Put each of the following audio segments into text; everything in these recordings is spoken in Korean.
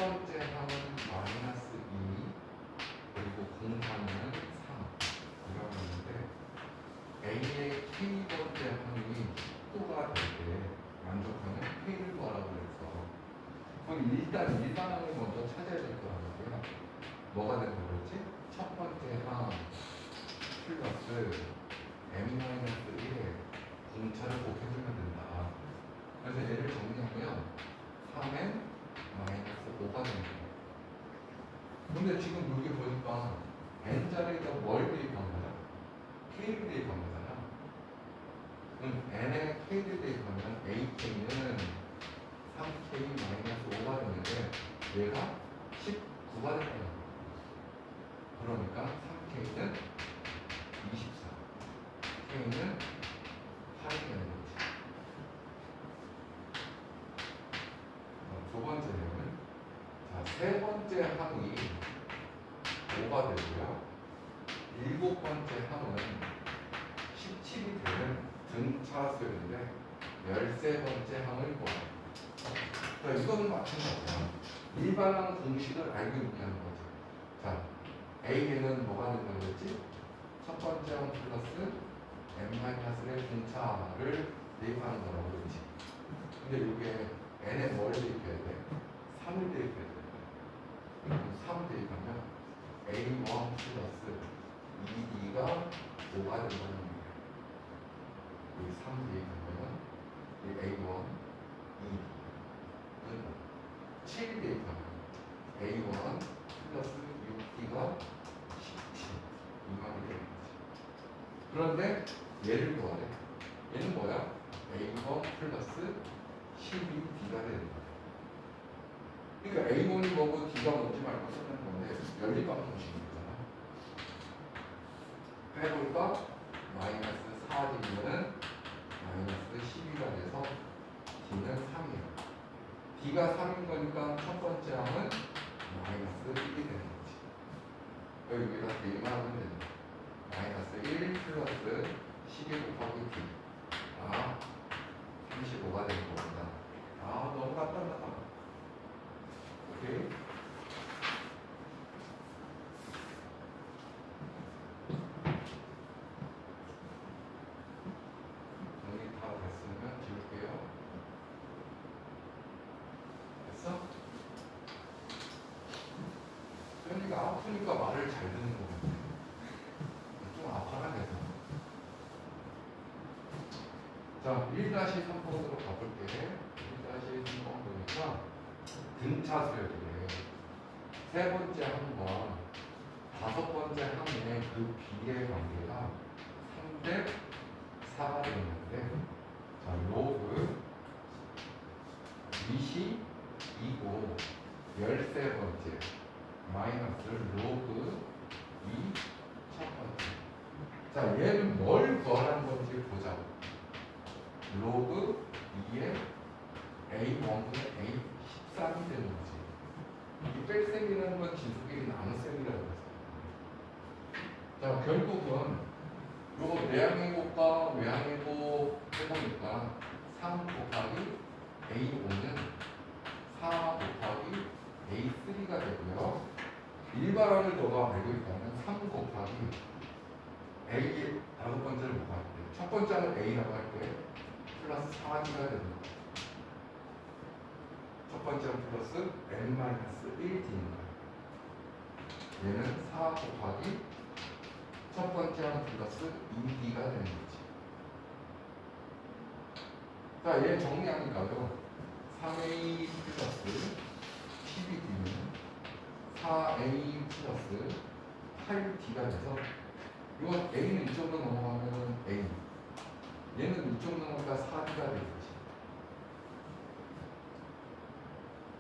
번째 항은 마이너스 2 그리고 공산은 3 이라고 있는데 A의 K번째 항이 10도가 될 때 만족하는 K를 구하라고 그랬어. 그럼 일단 이 상황을 먼저 찾아야 될 거라고요. 뭐가 되는 거지? 첫 번째 항 플러스 m-1의 공차를 곱해주면 된다. 그래서 얘를 정리하면 3n 마이너스 5가 되는 거예요. 근데 지금 여기 보니까 n자리에다 뭘 대입한 거야? k를 대입한 거잖아. 그럼 n에 k를 대입하면 ak는 3k 마이너스 5가 되는데 얘가 19가 된다는 거야. 그러니까 3k는 24, k는 8이 되는 거지. 두 번째는 세 번째 항이 5가 되고요. 일곱 번째 항은 17이 되는 등차수인데 13번째 항을 구하라. 자, 이거는 마찬가지야. 일반항 공식을 알고 있다는 거죠. 자, A에는 뭐가 된다고 그랬지? 첫 번째 항 플러스 m-의 등차를 대입하는 거라고 그랬지. 근데 이게 n에 뭘 대입해야 돼? 3을 대입해야 돼. 그럼 3 대입하면 A1 플러스 2D가 5가 된다는 거예요. 여기 3 대입하면 이 A1, 2D는 7 대입하면 A1 플러스 6D가 17 이 말이 되는 거지. 그런데 얘를 구하래. 얘는 뭐야? A1 플러스 12D가 되는 거야. 그러니까 A1이 뭐고 D가 뭔지 말고 쓰는 건데 연립방 공식이잖아. 해볼까? 마이너스 4D는 마이너스 12가 돼서 D는 3이야. D가 3인 거니까 첫 번째 항은 마이너스 1이 되는 거지. 여기다 대입만 하면 되는 마이너스 1 플러스 12 곱하기 D. 아, 35가 되는 거구나. 아, 너무 간단하다. 오케이? 정리 다 됐으면 지울게요. 됐어? 현이가 아프니까 말을 잘 듣는 거 같아. 좀 아파라 돼서. 자, 1-3번으로 가볼게. 1-3번 보니까 등차수열이래. 세 번째 항과 다섯 번째 항의 그 비례 관계가 3대 4가 되는데, 자, 로그 2시 2고 13번째 마이너스 로그 2 첫 번째. 자, 얘는 뭘 구하라는 건지 보자고. 로그 2의 A1분의 A13이 되는 거지. 이 뺄셈이라는 건 진수끼리 나눗셈이라고 했어요. 자, 결국은 요거 내항해곱과 외항해곱 해보니까 3 곱하기 A5는 4 곱하기 A3가 되고요. 일반항을 너가 알고 있다면 3 곱하기 A 다섯 번째를 뭐가 할 때? 첫 번째는 A라고 할 때 플러스 4D가 되는 거야. 첫 번째는 플러스 n-1D인 거야. 얘는 4 곱하기 첫 번째는 플러스 2D가 되는 거지. 자, 얘 정리하니까요. 3A 플러스 12D는 4A 플러스 8D가 돼서 이건 A는 이쪽으로 넘어가면 A, 얘는 이쪽 넘어가니까 4D가 되는 거지.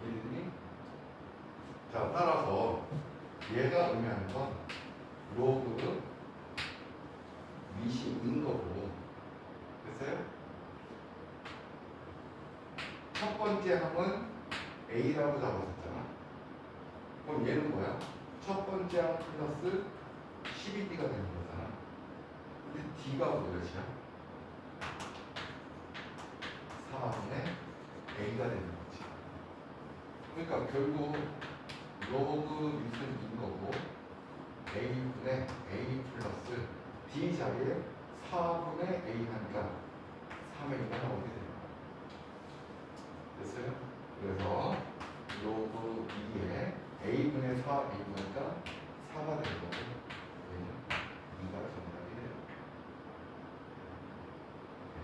이해되니? 자, 따라서 얘가 의미하는 건 로그 미시인 거고, 됐어요? 첫 번째 항은 A라고 잡았었잖아. 그럼 얘는 뭐야? 첫 번째 항 플러스 12D가 되는 거잖아. 근데 D가 무엇이야? 4분의 A가 되는 거지. 그러니까 결국 로그 밑은 2인 거고 a분의 a 플러스 d 자리에 4분의 a 하니까 3a가 나오게 돼요. 됐어요? 그래서 로그 2에 a분의 4 a분의가 4가 되는 거고 얘는 2가 정답이 돼요. 네.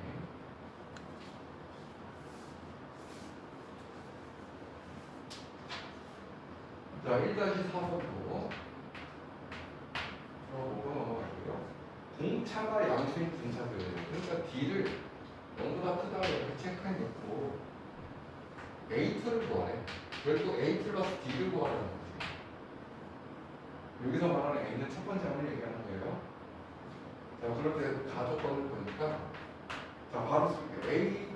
자, 1-4번도 보고 넘어갈게요. 공차가 양수인 분차들이에요. 그러니까 D를 너무나 크다고 이렇게 체크해놓고 A2를 구하래. 결국 A 플러스 D를 구하라는 거지. 여기서 말하는 A는 첫 번째 항을 얘기하는 거예요. 자, 그럴 때 가조건을 보니까 자, 바로 쓸게요. A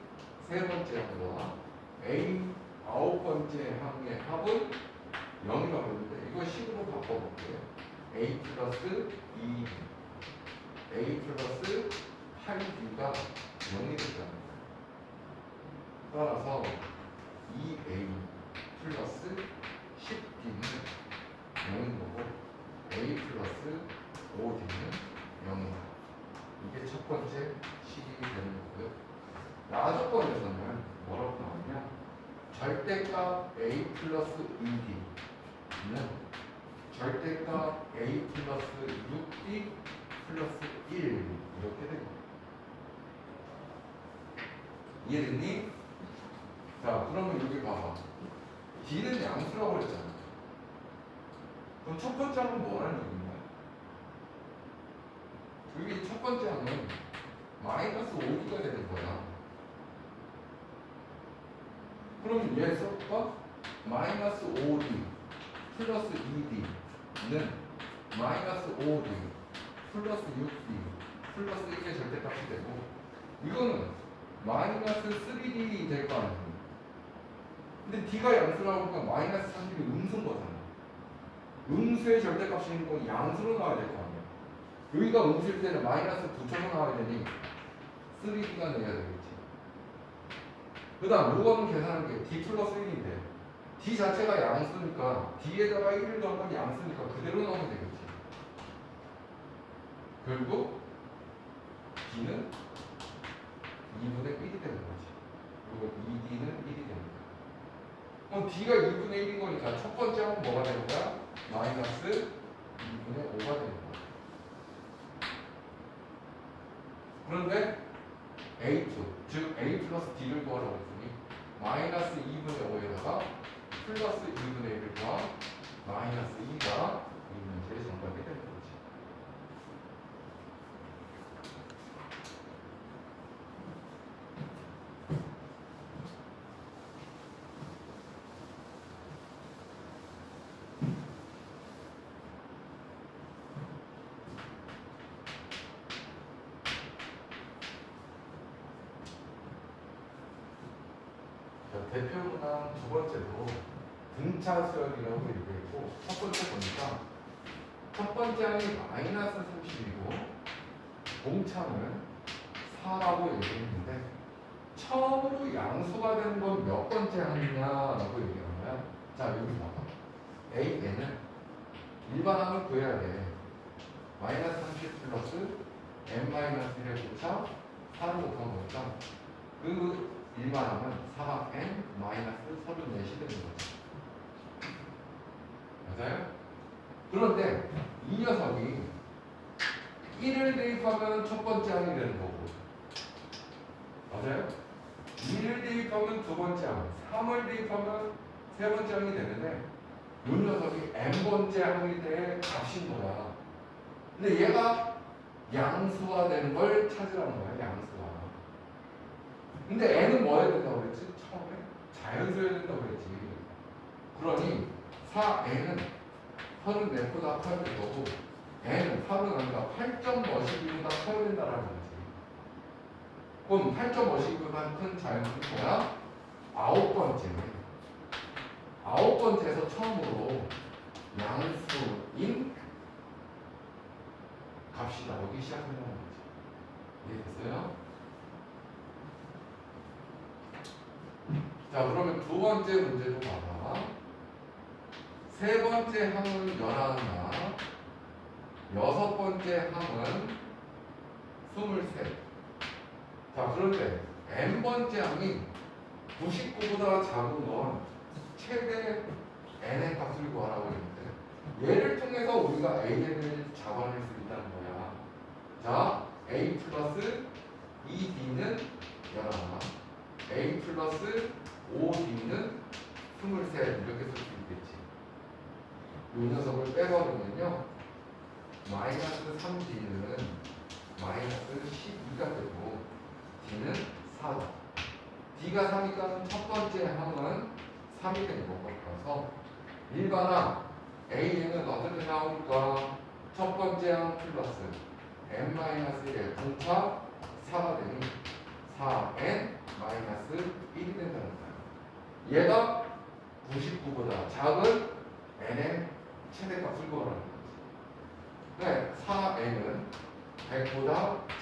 세 번째 항과 A 아홉 번째 항의 합은 0이라고 했는데 이거 식으로 바꿔볼게요. A 플러스 2 A 플러스 8B가 0이 됐다는 거예요. 따라서 2A 플러스 10B는 0인 거고 A 플러스 5D는 0이다. 이게 첫 번째 식이 되는 거고요. 나조건에서는 뭐라고 나오냐? 절대값 A 플러스 2D는 절대값 A 플러스 6D 플러스 1 이렇게 됩니다. 이해됐니? 자, 그러면 여기 봐봐. D는 양수라고 그랬잖아. 그럼 첫 번째 항은 뭐라는 얘기인가요? 여기 첫 번째 항은 마이너스 5D가 되는 거야. 그럼 얘서가 마이너스 5D 플러스 2D는 마이너스 5D 플러스 6D 플러스 1의 절대값이 되고 이거는 마이너스 3D 될 거 아니에요. 근데 D가 양수라고 하니까 마이너스 3D가 음수인 거잖아. 음수의 절대값인 건 양수로 나와야 될 거 아니야. 여기가 음수일 때는 마이너스 붙여서 나와야 되니 3D가 내야 되겠지. 그 다음 요거는 계산하는 게 D 플러스 1인데 D 자체가 양수니까 D에다가 1을 더하면 양수니까 그대로 넣으면 되겠지. 결국 D는 2분의 1이 되는 거지. 그리고 2D는 1이 되는 거야. 그럼 D가 2분의 1인 거니까 첫 번째 항은 뭐가 되는 거야? 마이너스 2분의 5가 되는 거야. 그런데 A2, 즉 A 플러스 D를 구하라고 했으니 마이너스 2분의 5에다가 플러스 2분의 1을 더한 마이너스 2가 이 문제의 정답이 되는 거지. 대표문항 두 번째도 분차 수열이라고 얘기했고 첫 번째 보니까 첫 번째 항이 마이너스 30이고 공차는 4라고 얘기했는데 처음으로 양수가 되는 건 몇 번째 항이냐라고 얘기하는 거야. 자, 여기 봐봐. A는 일반 항을 구해야 돼. 마이너스 30 플러스 n 마이너스 1의 고차 4를 곱한 거니까 그 일반항은 4n 마이너스 34이 되는 거죠. 맞아요? 그런데 이 녀석이 1을 대입하면 첫 번째 항이 되는 거고 맞아요? 2를 대입하면 두 번째 항 3을 대입하면 세 번째 항이 되는데 이 녀석이 n번째 항이 될 값인 거야. 근데 얘가 양수가 되는 걸 찾으라는 거야. 양수가. 근데 n은 뭐 해야 된다고 그랬지? 처음에 자연수여야 된다고 그랬지. 그러니 4n은 34보다 커야 될 거고 n은 8은 아니라 8.5보다 커야 된다라는 거지. 그럼 8.5보다 큰 자연수는 뭐야? 아홉 번째에서 처음으로 양수인 값이 나오기 시작한다는 거지. 이해됐어요? 자, 그러면 두 번째 문제도 봐봐. 세 번째 항은 11나, 여섯 번째 항은 23. 자, 그런데 n번째 항이 99보다 작은 건 최대 n의 값을 구하라고 했는데 얘를 통해서 우리가 an을 잡아낼 수 있다는 거야. 자, a 플러스 2d는 11, a 플러스 5d는 23 이렇게 쓸 수 있겠지. 이 녀석을 빼버리면요, 마이너스 3d는 마이너스 12가 되고 d는 4다. d가 3이니까 첫 번째 항은 3이 되는 것 같아서 일반항 a는 어떻게 나오니까 첫 번째 항 플러스 n-1의 분파 4가 되니 4n 마이너스 1이 된다는 거예요. 얘가 99보다 작은 n의 최대값을 구하라는 거지. 네, 4n은 100보다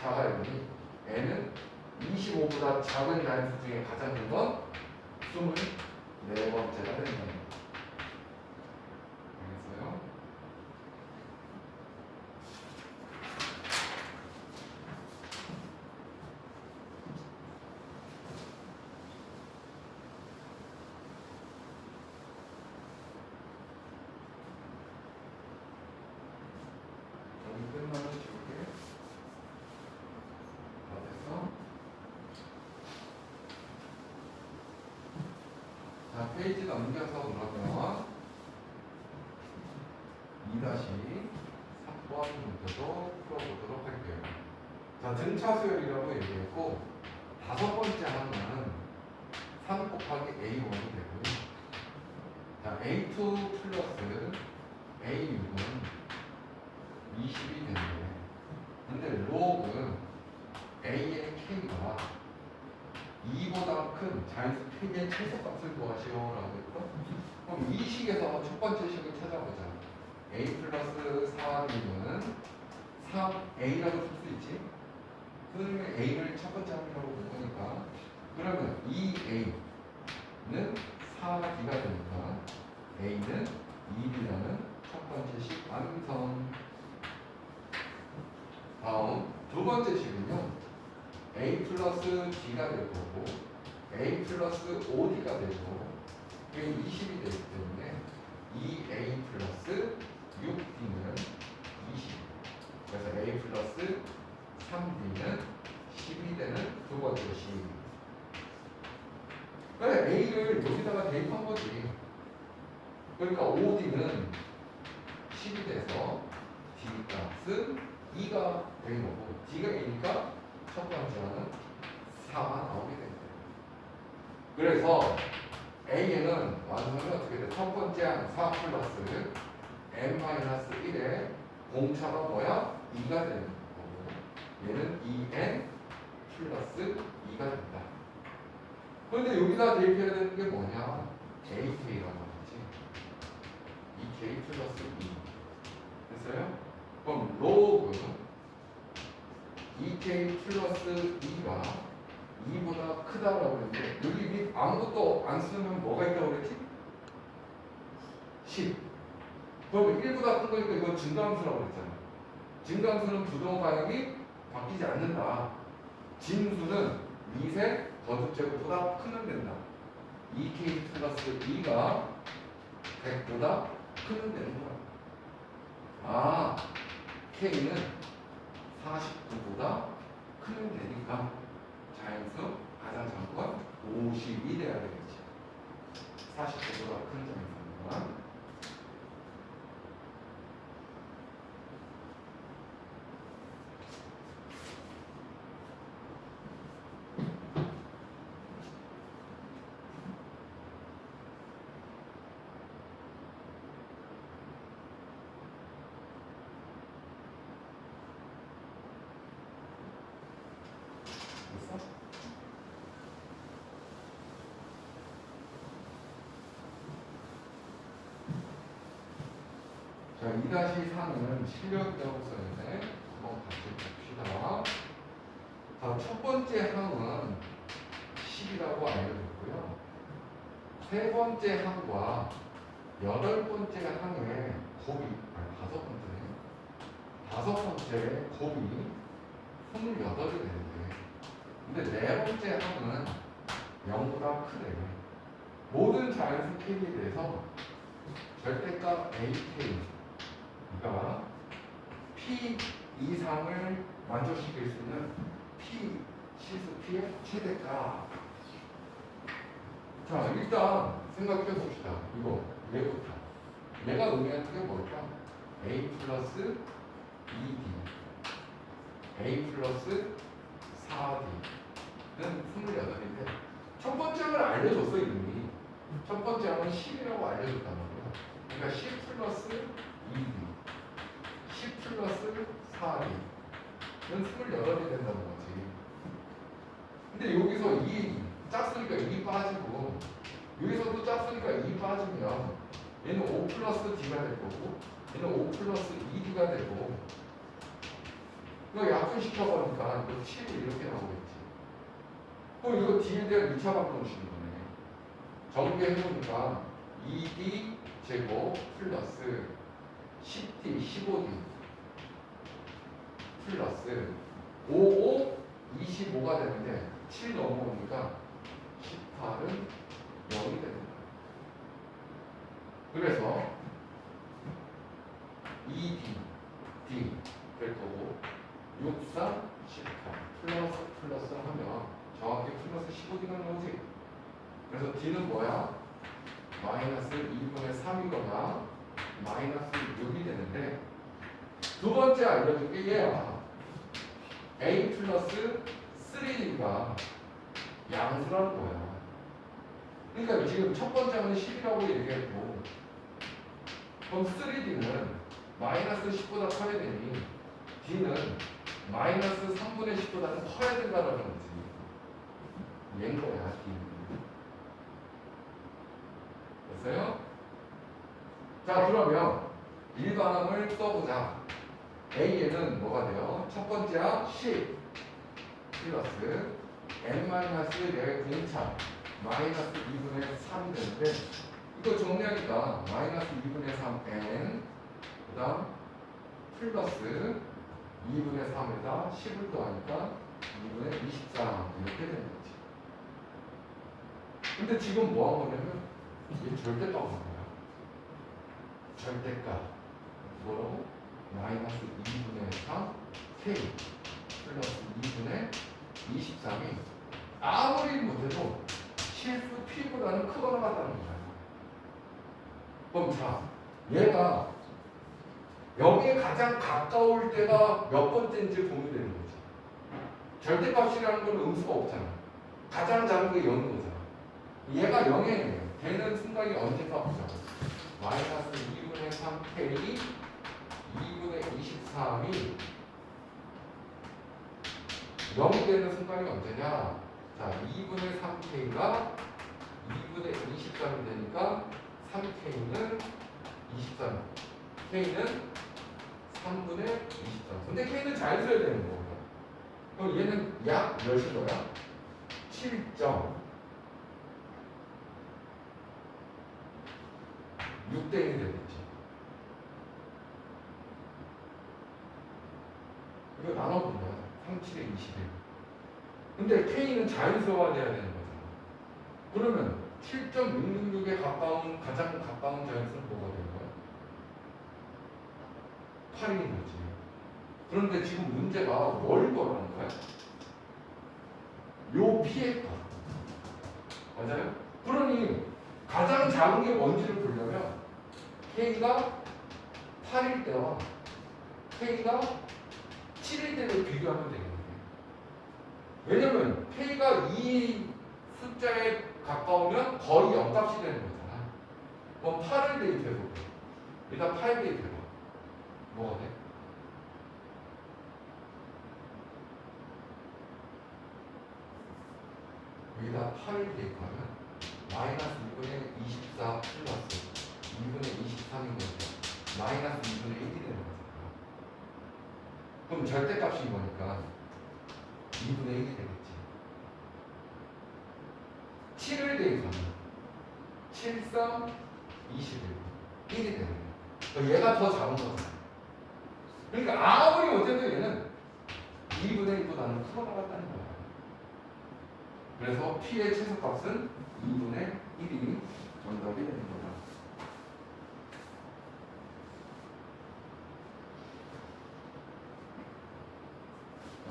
작아야 되니 n은 25보다 작은 단수 중에 가장 큰 건 24번째가 된다는 거예요. 알겠어요? 여기 끝나면 줄게. 다 됐어? 자, 페이지 넘겨서 그러면 2-3번 문제도 풀어보도록 할게요. 자, 등차 수열이라고 얘기했고 다섯 번째 항은 3 곱하기 A1이 되고요. 자, A2 플러스 A6은 20이 되는데, 근데 로그 A의 K가 2보다 큰 자연수 K의 최소값을 구하시오라고 했고, 그럼 이 식에서 첫 번째 식을 찾아보자. A 플러스 4B는 3A라고 쓸 수 있지? 선생님이 A를 첫 번째 항이라고 볼 거니까, 그러면 2A는 4B가 되니까 A는 2B라는 첫 번째 식 완성. 다음 두 번째 식은요, A 플러스 D가 될 거고 A 플러스 5D가 되고 그게 20이 되기 때문에 2A 플러스 6D는 20. 그래서 A 플러스 3D는 10이 되는 두 번째 식. 그래, A를 여기다가 대입한 거지. 그러니까 5D는 10이 돼서 D 값은 2가 되는 거고, D가 A니까 첫 번째는 4가 나오게 됩니다. 그래서 A에는 완성이 어떻게 돼? 첫 번째 항 4 플러스 n-1의 공차가 뭐야? 2가 되는 거고, 얘는 2n 플러스 2가 된다. 그런데 여기다 대입해야 되는 게 뭐냐? ak라고 하지. 2k 플러스 2 됐어요? 그럼 로그 2k 플러스 2가 2보다 크다라고 했는데, 여기 밑 아무것도 안 쓰면 뭐가 있다고 그랬지? 10. 그럼 1보다 큰 거니까 이건 증가함수라고 그랬잖아. 증가함수는 부동 방향이 바뀌지 않는다. 진수는 미세 거듭제곱보다 크면 된다. 2k 플러스 2가 100보다 크면 되는 거야. 아, k는 49보다 크면 되니까 자연수 가장 작은 건 50이 돼야 되겠지. 49보다 큰 자연수니까. 자, 2-4는 실력이라고 써있는데 한번 같이 봅시다. 자, 첫 번째 항은 10이라고 알려줬고요. 세 번째 항과 여덟 번째 항에 곱이, 아니 다섯 번째네. 다섯 번째 곱이 28이 되는데, 근데 네 번째 항은 0보다 크대. 모든 자연수 K에 대해서 절대값 AK, 그러니까 P 이상을 만족시킬 수 있는 P 실수 P의 최대값. 자, 일단 생각해 봅시다. 이거 얘부터. 얘가 의미하는 게 뭘까? A 플러스 2D, A 플러스 4D는 28인데 첫 번째 항을 알려줬어 이름이. 첫 번째 항은 10이라고 알려줬단 말이야. 그러니까 10 플러스 2D, 10 플러스 4D는 28이 된다는 거지. 근데 여기서 2 짝수니까 2 빠지고, 여기서도 짝수니까 2 빠지면 얘는 5 플러스 D가 될 거고, 얘는 5 플러스 2D가 되고, 이거 약분시켜버리니까 이거 7이 이렇게 나오겠지. 그럼 이거 D에 대한 2차 방정식인 거네. 정비해보니까 2D 제곱 플러스 10D, 15D 플러스 55, 25가 되는데 7 넘어오니까 18은 0이 되는 거야. 그래서 2D, D 될 거고 6, 3, 18 플러스 하면 정확히 플러스 15D가 나오지. 그래서 D는 뭐야? 마이너스 2분의 3이거나 마이너스 6이 되는데, 두 번째 알려준 게 얘야. A 플러스 3D가 양수라는 거야. 그러니까 지금 첫 번째는 10이라고 얘기했고, 그럼 3D는 마이너스 10보다 커야 되니 D는 마이너스 3분의 10보다는 커야 된다는 거지. 얘인 거야, D는. 됐어요? 자, 그러면 일반항을 써보자. A에는 뭐가 돼요? 첫 번째야 10 플러스 n-1의 공차 마이너스 2분의 3이 되는데, 이거 정리하니까 마이너스 2분의 3n 그 다음 플러스 2분의 3에다 10을 더하니까 2분의 23 이렇게 되는 거지. 근데 지금 뭐 한 거냐면 이게 절대값 한 거야. 절대값 뭐라고? 마이너스 2분의 3 K 플러스 2분의 23이 아무리 못해도 실수 P보다는 크거나 같다는 거야. 그럼 자, 얘가 0에 가장 가까울 때가 몇 번째인지 보면 되는 거지. 절대값이라는 건 음수가 없잖아. 가장 작은 게 0인 거잖아. 얘가 0에 되는 순간이 언제가 보자. 마이너스 2분의 3K 2분의 23이 0이 되는 순간이 언제냐? 자, 2분의 3K가 2분의 23이 되니까 3K는 23, K는 3분의 23. 근데 K는 잘 써야 되는 거야. 그럼 얘는 약 몇인 거야? 7점 6대1이 되겠지. 이거 나눠본 거야. 37에 21. 근데 K는 자연수가 돼야 되는 거잖아. 그러면 7.666에 가까운, 가장 가까운 자연수는 뭐가 되는 거야? 8인 거지. 그런데 지금 문제가 뭘 거라는 거야? 요 P의 값. 맞아요? 그러니 가장 작은 게 뭔지를 보려면 K가 8일 때와 K가 7일 때를 비교하면 되겠네. 왜냐면 K가 이 숫자에 가까우면 거의 0값이 되는 거잖아. 그럼 8을 대입해볼게. 일단 8 대입해봐. 뭐가 돼? 여기다 8을 대입하면 마이너스 2분의 24 플러스 2분의 23인 거죠. 마이너스 2분의 1이 되는 거잖아. 그럼 절대값인 거니까 2분의 1이 되겠지. 7을 대입하면 7, 3, 21 1이 되는 거야. 얘가 더 작은 거잖아. 그러니까 아무리 못해도 얘는 2분의 1보다는 풀어나갔다는 거야. 그래서 P의 최소값은 2분의 1이 정답이 되는 거다.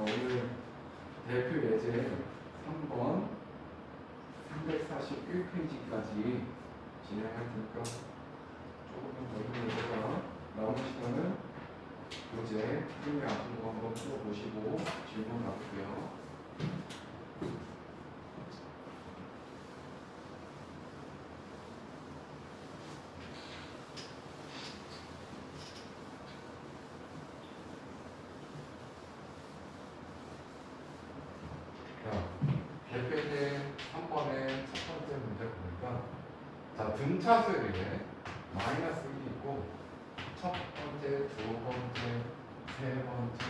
오늘 대표 예제 3번 341페이지까지 진행할 테니까 조금 더 힘내다가 남은 시간은 교재 힘이 아픈 거 한번 풀어보시고 질문 받을게요. 대표 예제 3번의 첫 번째 문제 보니까 자, 등차수열에 마이너스 1이 있고 첫 번째, 두 번째, 세 번째,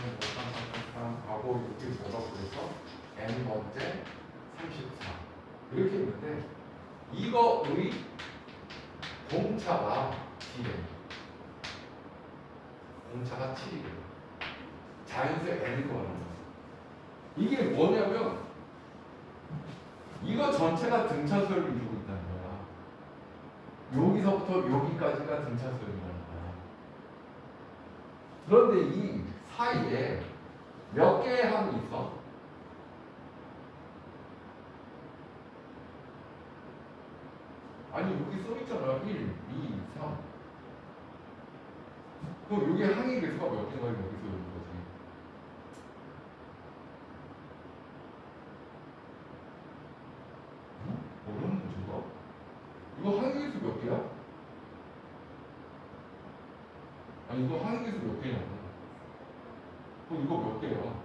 하고 이렇게 뭐라고 그래서 n 번째, 34 이렇게 있는데 이거의 공차가 D래. 공차가 7이래요. 자연수 n이 구하는 거예요. 이게 뭐냐면 이거 전체가 등차수열을 이루고 있다는 거야. 여기서부터 여기까지가 등차수열이라는 거야. 그런데 이 사이에 몇 개의 항이 있어? 아니 여기 써있잖아. 1, 2, 3. 그럼 여기 항의 개수가 몇 개가 여기서 오는 거지? 모르는 문제가? 이거 항의 개수 몇 개야? 아니 이거 항의 개수 몇 개냐고. 그럼 이거 몇 개야?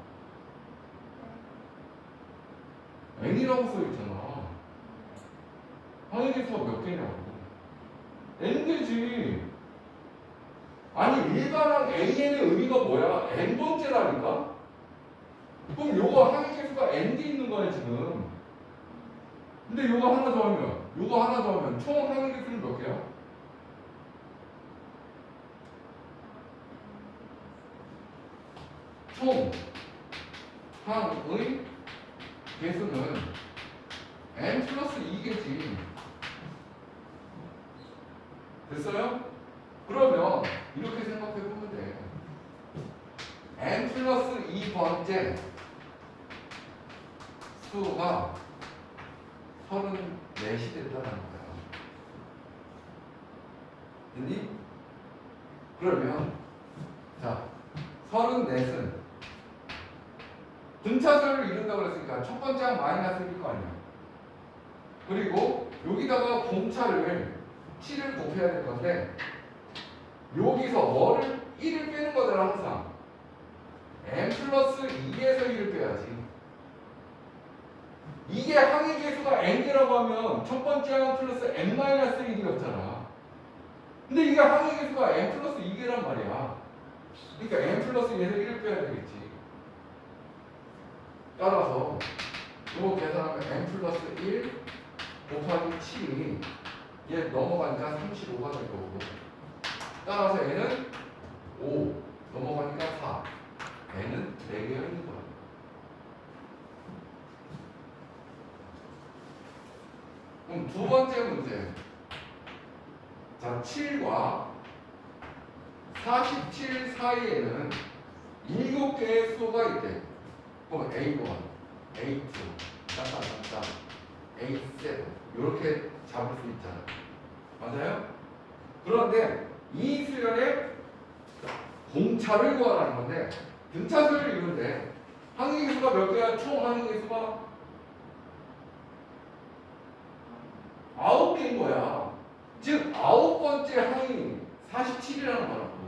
n이라고 써있잖아. 항의 개수가 몇 개냐고. n개지. 아니 일반항 an의 의미가 뭐야? n번째라니까? 그럼 요거 항의 개수가 n개 있는 거야 지금. 근데 요거 하나 더 하면 요거 하나 더 하면 총 항의 개수는 몇 개야? 총 항의 개수는 n 플러스 2개지. 됐어요? 그러면 이렇게 생각해 보면 돼. n 플러스 2번째 수가 34이 된다는 거야. 됐니? 그러면 자 34은 등차수열을 이룬다고 그랬으니까 첫 번째 항 마이너스일 거 아니야. 그리고 여기다가 공차를 7을 곱해야 될 건데 여기서 뭐를 1을 빼는 거잖아 항상. n 플러스 2에서 1을 빼야지. 이게 항의 개수가 n개라고 하면 첫 번째 항 플러스 n 마이너스 1이었잖아. 근데 이게 항의 개수가 n 플러스 2개란 말이야. 그러니까 n 플러스 2에서 1을 빼야 되겠지. 따라서 이거 계산하면 n 플러스 1 곱하기 7이 얘 넘어가니까 35가 될 거고, 따라서 n은 5 넘어가니까 4. n은 4개가 있는 거야. 그럼 두 번째 문제. 자, 7과 47 사이에는 7개의 수가 있대. 그럼 A1, A2, 딴딴딴딴, A7 이렇게 잡을 수 있잖아. 맞아요? 그런데 이 수열의 공차를 구하라는 건데 등차수열을 이루는데 항의 개수가 몇 개야? 총 항의 개수가 9개인 거야. 즉 9번째 항이 47이라는 거라고.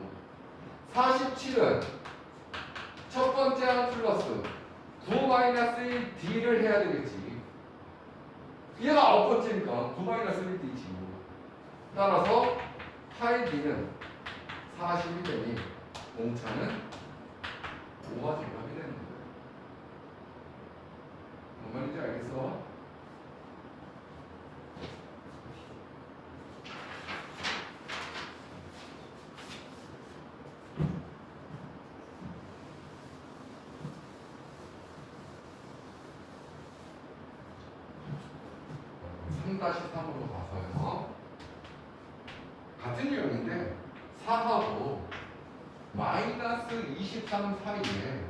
47은 첫 번째 항 플러스 9 마이너스 1 D를 해야 되겠지. 얘가 9번째니까 9 마이너스 1 D지. 따라서 8D는 40이 되니 공차는 5가 정답이 되는 거야. 뭔 말인지 알겠어? 3-3으로 봐서요. 같은 유형인데 4하고 마이너스 23 사이에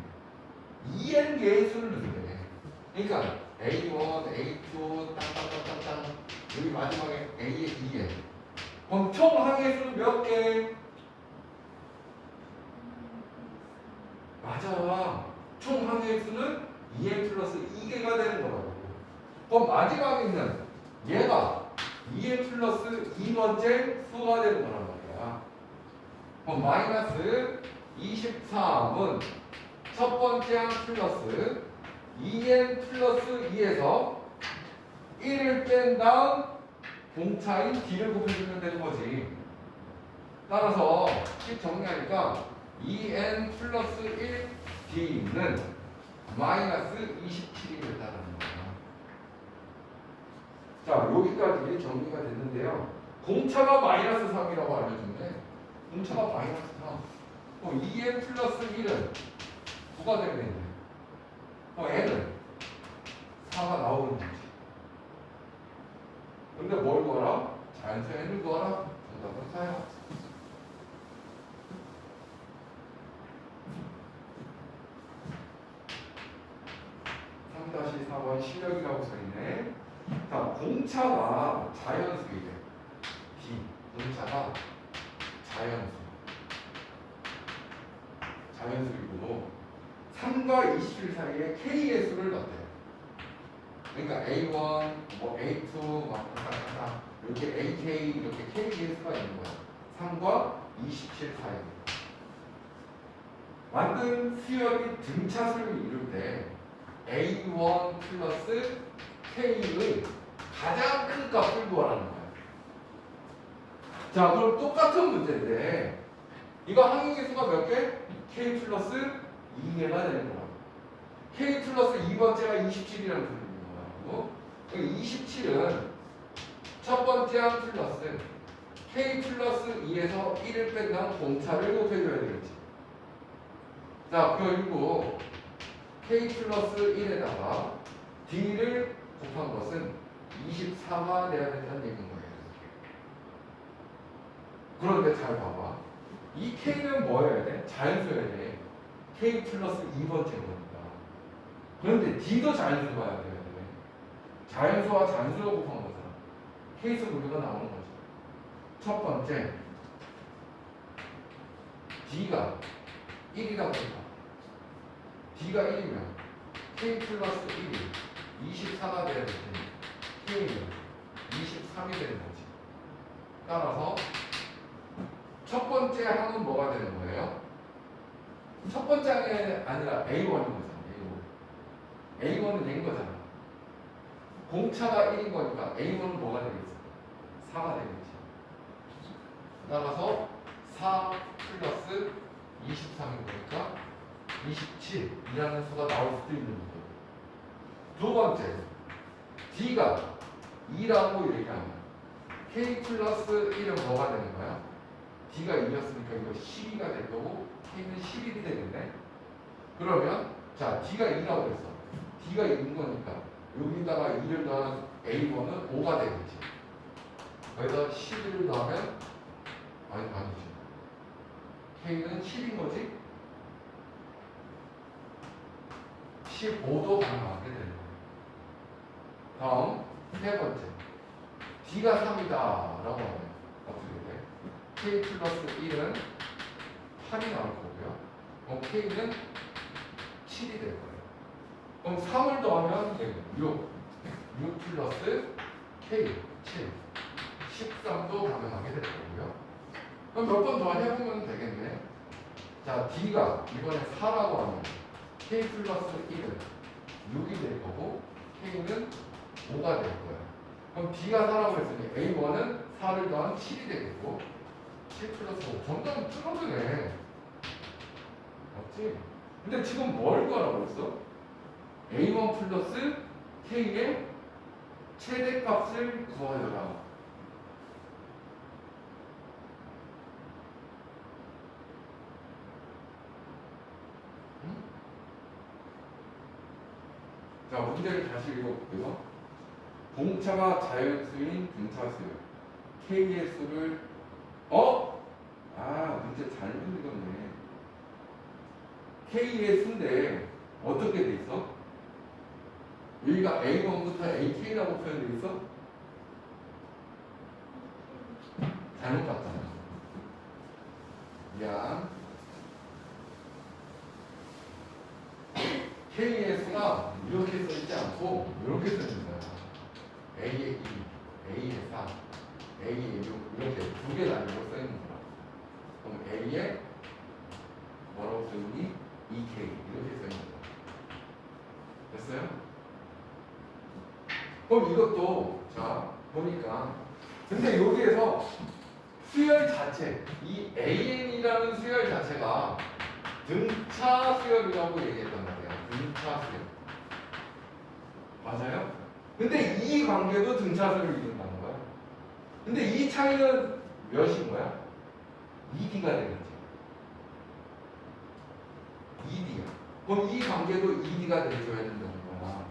EN 개의 수를 넣는데, 그러니까 A1, A2, 땅땅땅땅땅 여기 마지막에 A의 EN. 그럼 총 항의 수는 몇 개? 맞아. 총 항의 수는 EN 플러스 2개가 되는 거라고. 그럼 마지막에 있는 얘가 EN 플러스 2번째 수가 되는 거란 말이야. 그럼 마이너스 23은 첫 번째 항 플러스 2n 플러스 2에서 1을 뺀 다음 공차인 d를 곱해주면 되는 거지. 따라서 식 정리하니까 2n 플러스 1d는 마이너스 27이 됐다는 거야. 자, 여기까지 정리가 됐는데요. 공차가 마이너스 3이라고 알려줬네. 공차가 마이너스 3. 그럼 2n 플러스 1은 9가 되면 되는데, n은 4가 나오는 거지. 근데 뭘 구하라? 자연수 n을 구하라. 정답은 4야. 다시 4번 실력이라고 써있네. 자, 공차가 자연수이래. D. 공차가 자연수이고 3과 27 사이에 K의 수를 넣대요. 그러니까 A1, 뭐 A2, 막 이렇게 AK, 이렇게 K의 수가 있는 거야. 3과 27 사이에. 만든 수열이 등차수를 이룰 때 A1 플러스 K의 가장 큰 값을 구하라는 거야. 자, 그럼 똑같은 문제인데 이거 항의 수가 몇 개? K 플러스 2개가 되는 거라고. K 플러스 2번째가 27이라는 소리인 거라고. 27은 첫 번째 항 플러스 K 플러스 2에서 1을 뺀 다음 공차를 곱해줘야 되겠지. 자, 그리고 K 플러스 1에다가 D를 곱한 것은 24가 돼야 된다는 얘기인 거예요. 그런데 잘 봐봐. 이 K는 뭐여야 돼? 자연수여야 돼. K 플러스 2번째 거니까. 그런데 D도 자연수 봐야 돼야 돼. 자연수와 잔수가 곱한 거잖아. K수 분류가 나오는 거죠. 첫 번째, D가 1이라고 해봐. D가 1이면 K 플러스 1이 24가 돼야 될 텐데 K는 23이 되는 거지. 따라서 첫 번째 항은 뭐가 되는 거예요? 첫 번째 항이 아니라 A1인 거잖아. A1은 낸 거잖아. 공차가 1인 거니까 A1은 뭐가 되겠어? 4가 되겠지. 따라서 4 플러스 23인 거니까 27이라는 수가 나올 수도 있는 거예요. 두 번째, D가 2라고 얘기하면 K 플러스 1은 뭐가 되는 거야? D가 2였으니까 이거 12가 될 거고 K는 11이 되겠네. 그러면 자, D가 2라고 했어. D가 2인 거니까 여기다가 2를 더한 A1은 5가 되겠지. 거기다 11을 더하면 아니지. K는 10인 거지? 15도 가능하게 되는 거예요. 다음 세 번째, D가 3이다 라고 하면 어떻게 돼? K 플러스 1은 8이 나올 거고요. 그럼 K는 7이 될 거예요. 그럼 3을 더하면 6 플러스 K 7 13도 가능하게 될 거고요. 그럼 몇 번 더 해보면 되겠네. 자, D가 이번에 4라고 하면 K 플러스 1은 6이 될 거고 K는 5가 될 거예요. 그럼 D가 4라고 했으니 A1은 4를 더한 7이 되겠고 7 플러스 5 점점 줄어드네. 맞지? 근데 지금 뭘 구하라고 했어? A1 플러스 K의 최대값을 구하여라. 자, 문제를 다시 읽어볼게요. 공차가 자연수인 등차수요. K의 수를 문제 잘못 읽었네. K의 수인데 어떻게 돼 있어? 여기가 A1부터 AK라고 표현돼 있어? 잘못 봤잖아. 미안. K의 수가 이렇게 써있지 않고 이렇게 써있는 거야. A의 2, A의 4, A의 6 이렇게 두 개 단위로 써있는 거야. 그럼 A의 뭐라고 써있니? 2K 이렇게 써있는 거야. 됐어요? 그럼 이것도 자 보니까 근데 여기에서 수열 자체 이 AN이라는 수열 자체가 등차 수열이라고 얘기했단 말이야. 등차 수열 맞아요? 근데 이 관계도 등차 수열을 이룬다는 거야. 근데 이 차이는 몇인 거야? 2D가 되겠지. 2D야. 그럼 이 관계도 2D가 돼줘야 된다는 거야.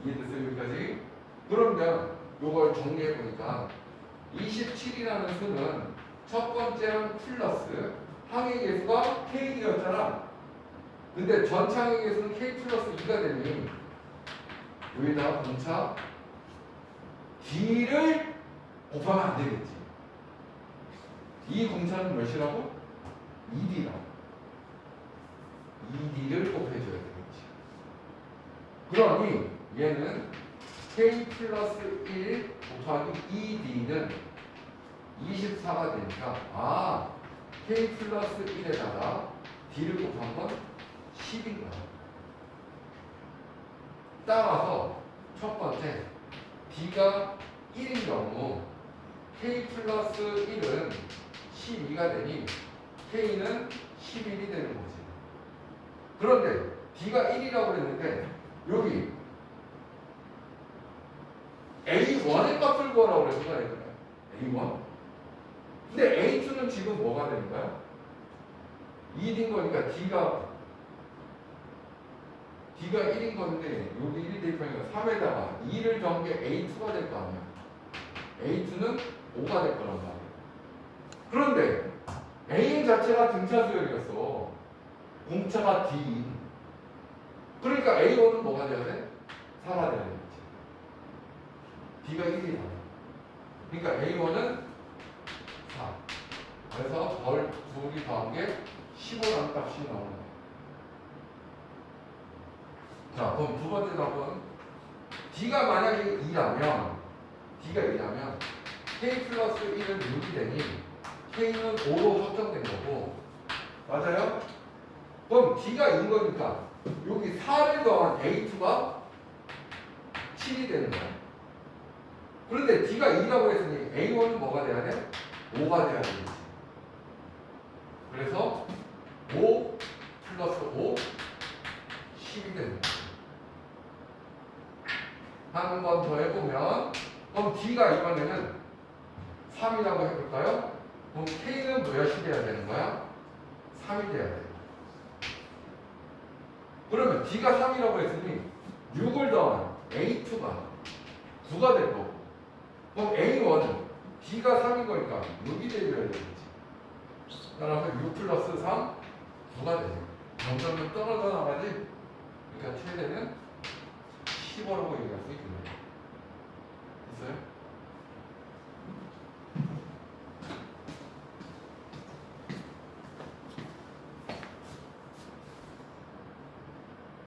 이해됐어요? 여기까지? 그러면 요걸 정리해보니까 27이라는 수는 첫 번째는 플러스 항의 계수가 K였잖아. 근데 전체 항의 계수는 K 플러스 2가 되니 여기다가 공차 D를 곱하면 안 되겠지. 이 공차는 몇이라고? 2D라고. 2D를 곱해줘야 되겠지. 그러니 얘는 K 플러스 1 곱하기 2D는 24가 되니까 K 플러스 1에다가 D를 곱한 건 10인 거야. 따라서 첫 번째 D가 1인 경우 K 플러스 1은 12가 되니 K는 11이 되는 거지. 그런데 D가 1이라고 했는데 여기 A1의 값을 구하라고 그래서 A1. 근데 A2는 지금 뭐가 되는 거야? 2인 거니까 D가 1인 건데 여기 1이 대입하니까 3에다가 2를 더한 게 A2가 될 거 아니야. A2는 5가 될 거란 말이야. 그런데 A 자체가 등차 수열이었어. 공차가 D인. 그러니까 A1은 뭐가 돼야 돼? 4가 돼야 되겠지. D가 1이다. 그러니까 A1은 4. 그래서 둘이 더한 게 15라는 값이 나오는 거야. 자, 그럼 두 번째 답은 D가 만약에 2라면 K 플러스 1은 6이 되니 K는 5로 확정된 거고 맞아요? 그럼 D가 2인 거니까 여기 4를 더한 A2가 7이 되는 거야. 그런데 D가 2라고 했으니 A1은 뭐가 돼야 돼? 5가 돼야 되겠지. 그래서 5 플러스 5 10이 되는 거야. 한 번 더 해보면 그럼 D가 이번에는 3이라고 해볼까요? 그럼 K는 몇이 돼야 되는 거야? 3이 돼야 돼. 그러면 D가 3이라고 했으니 6을 더한 A2가 9가 될 거고 그럼 A1은 D가 3인 거니까 6이 되어야 되겠지. 따라서 6 플러스 3 9가 되죠. 점점 떨어져 나가지. 그러니까 최대는 15라고 얘기할 수 있겠네요. 있어요?